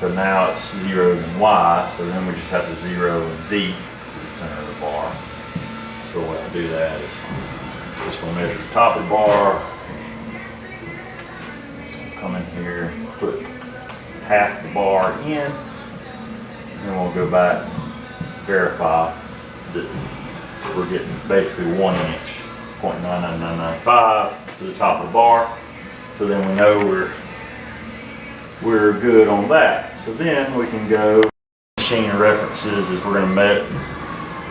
So now it's zeroed in Y, so then we just have to zero in Z to the center of the bar. So the way I do that is just going to measure the top of the bar. So come in here, put half the bar in, and then we'll go back and verify that we're getting basically 1 inch, 0.99995 to the top of the bar. So then we know we're good on that. So then we can go machine references is we're going to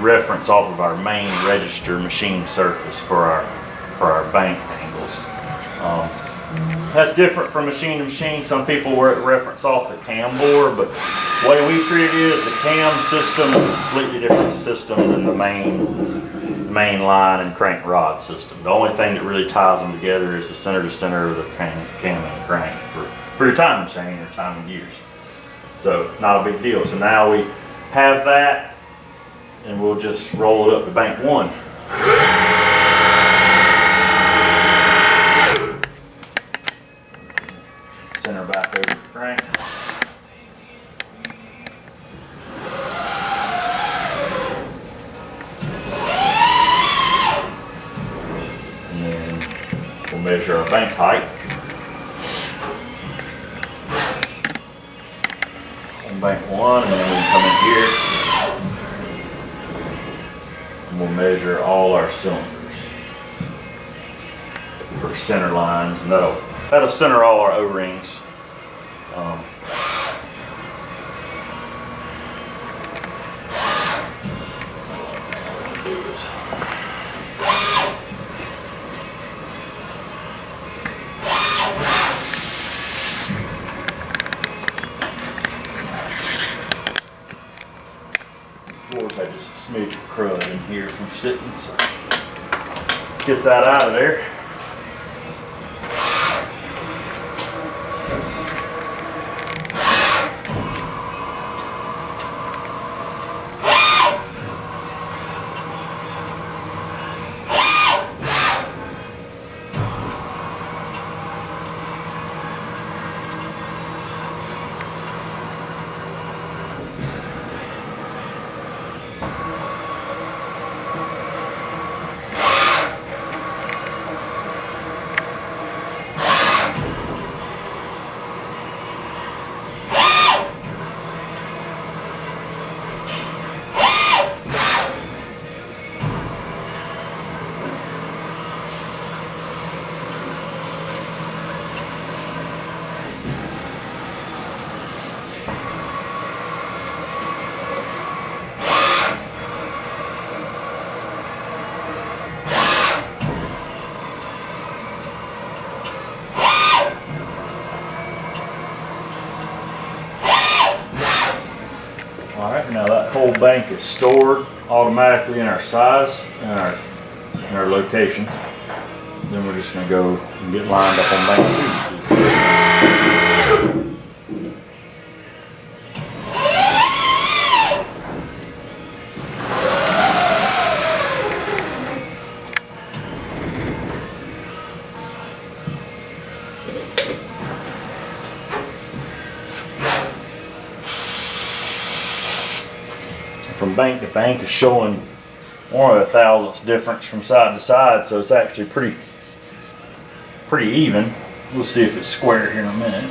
reference off of our main register machine surface for our bank angles. That's different from machine to machine. Some people reference off the cam bore, but the way we treat it is the cam system is a completely different system than the main line and crank rod system. The only thing that really ties them together is the center to center of the cam and crank for your timing chain or timing gears. So not a big deal. So now we have that, and we'll just roll it up to bank 1. Center back over the crank. And then we'll measure our bank height. On bank 1, and then we can come in here and we'll measure all our cylinders for center lines, and that'll center all our O-rings. Of course, I just a smidge of crud in here from sitting, so get that out of there. Alright, now that whole bank is stored automatically in our size and in our locations. Then we're just going to go and get lined up on bank 2. From bank to bank is showing 1/1000th difference from side to side, so it's actually pretty even. We'll see if it's square here in a minute.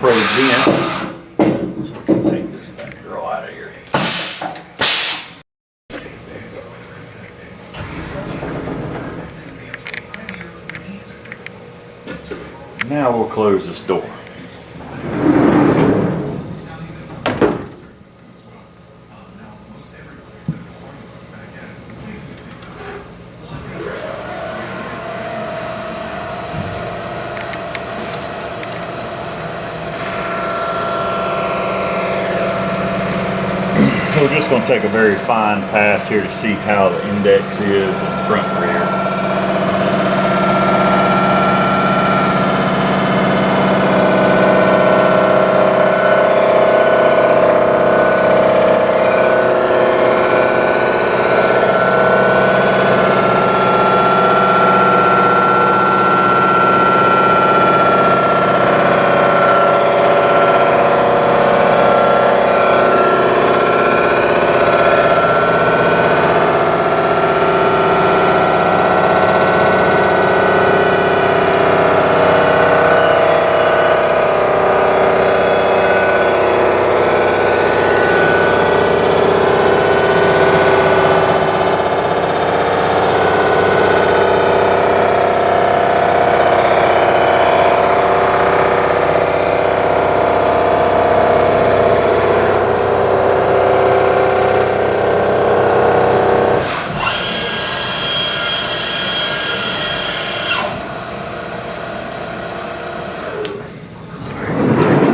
probes in. So we can take this back girl out of here. Now we'll close this door. We're just going to take a very fine pass here to see how the index is in front and rear.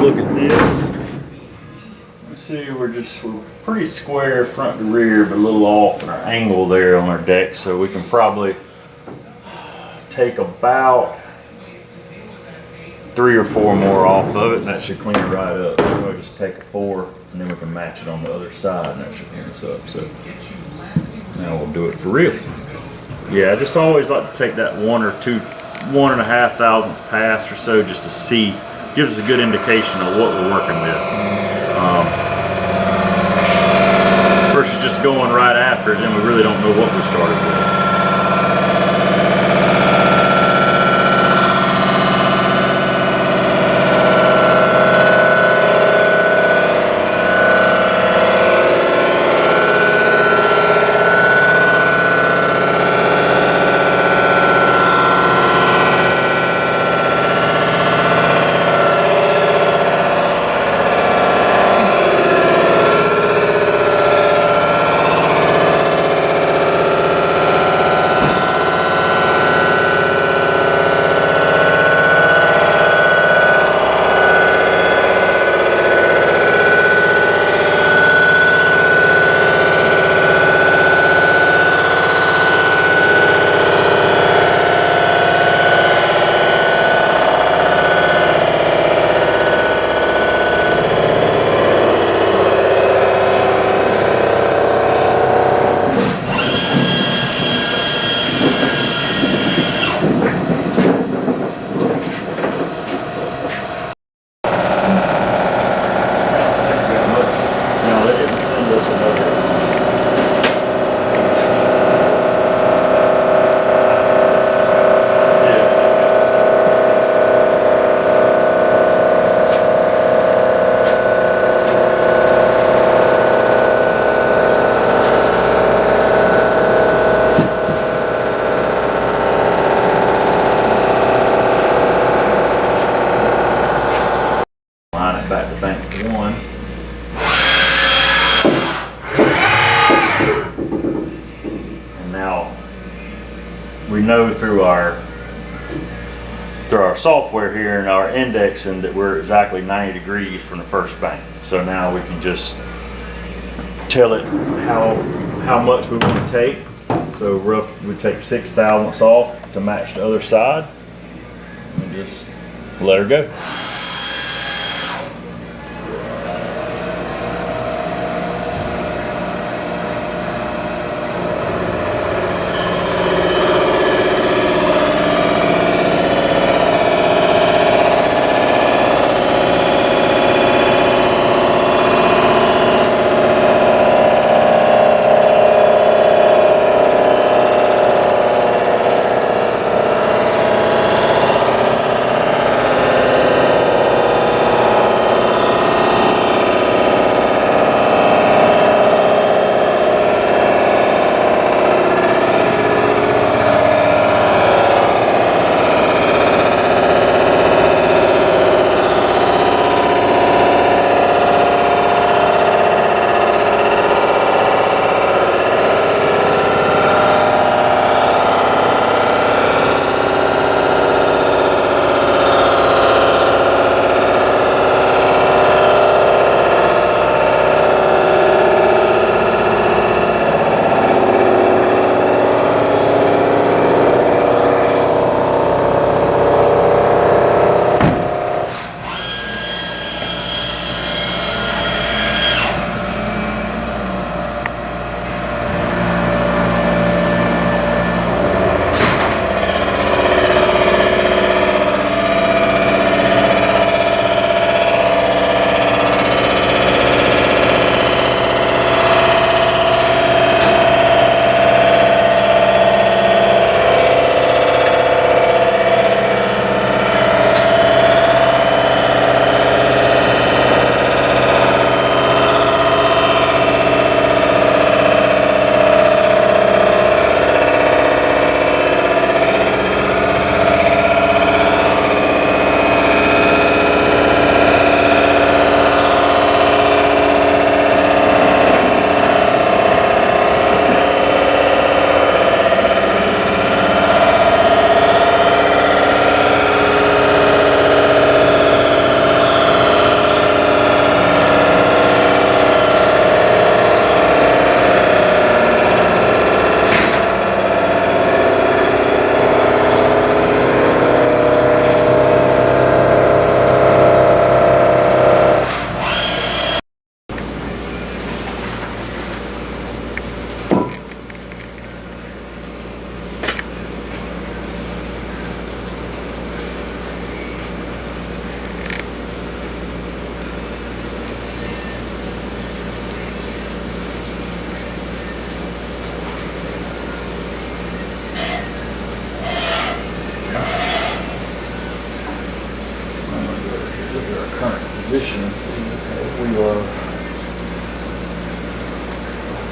Look at this. Let's see, we're pretty square front to rear, but a little off in our angle there on our deck, so we can probably take about 3 or 4 more off of it, and that should clean it right up. So we'll just take a 4, and then we can match it on the other side, and that should clean us up. So now we'll do it for real. Yeah, I just always like to take that 1 or 2, 1.5 thousandths pass or so, just to see. Gives us a good indication of what we're working with. Versus just going right after it, then we really don't know what we started with. We know through our software here and our indexing that we're exactly 90 degrees from the first bank. So now we can just tell it how much we want to take. So we take 6 thousandths off to match the other side and just let her go.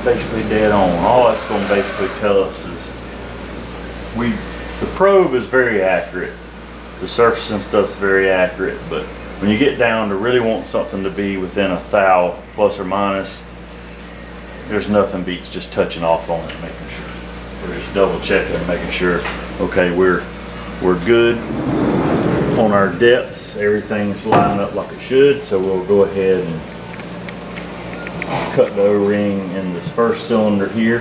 basically dead on. All that's going to basically tell us is the probe is very accurate. The surface and stuff's very accurate, but when you get down to really want something to be within a thou plus or minus, there's nothing beats just touching off on it, making sure. We're just double checking and making sure, okay, we're good on our depths. Everything's lining up like it should, so we'll go ahead and cut the O-ring in this first cylinder here.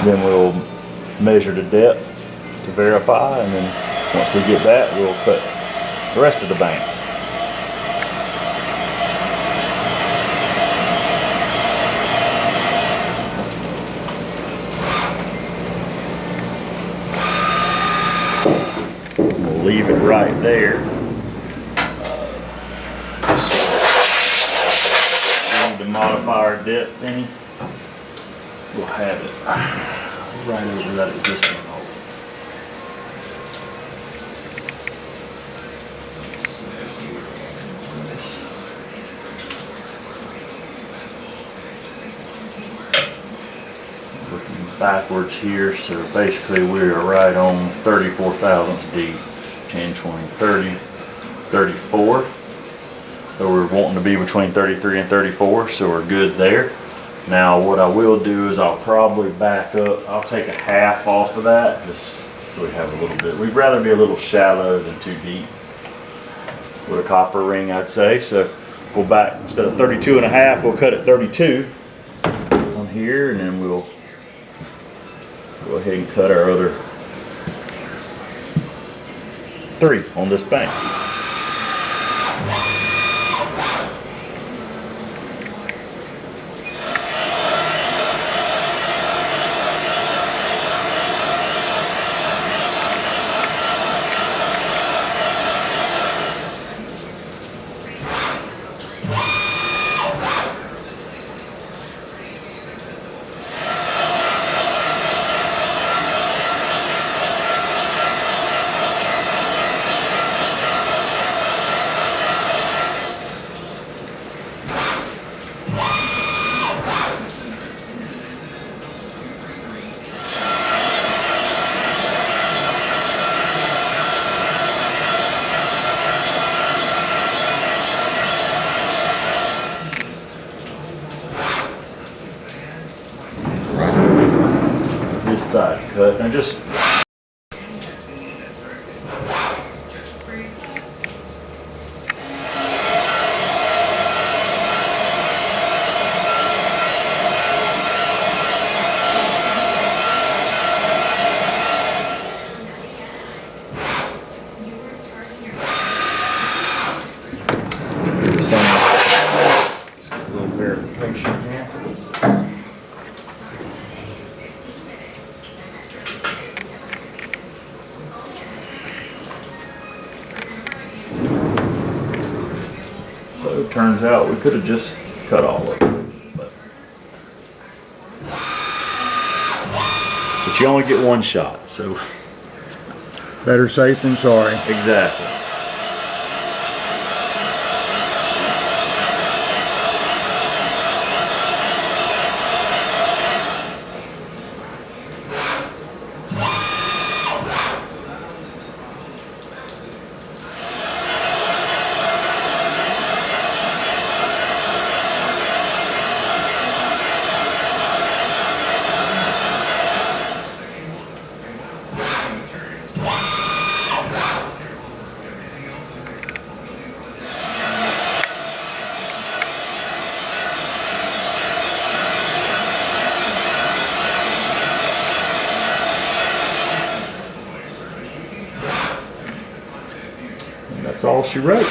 Then we'll measure the depth to verify, and then once we get that, we'll cut the rest of the bank. We'll leave it right there. We need to modify our depth any. We'll have it right over that existing hole. Looking backwards here, so basically we're right on 34 thousandths deep. 10, 20, 30, 34. So we're wanting to be between 33 and 34, so we're good there. Now what I will do is I'll probably back up. I'll take a half off of that, just so we have a little bit. We'd rather be a little shallow than too deep with a copper ring, I'd say. So we'll back, instead of 32 and a half, we'll cut it 32 on here, and then we'll go ahead and cut our other 3 on this bank. Side cut. Now just a little verification here. So it turns out we could have just cut all of it, but you only get one shot, so Better safe than sorry. exactly. And that's all she wrote.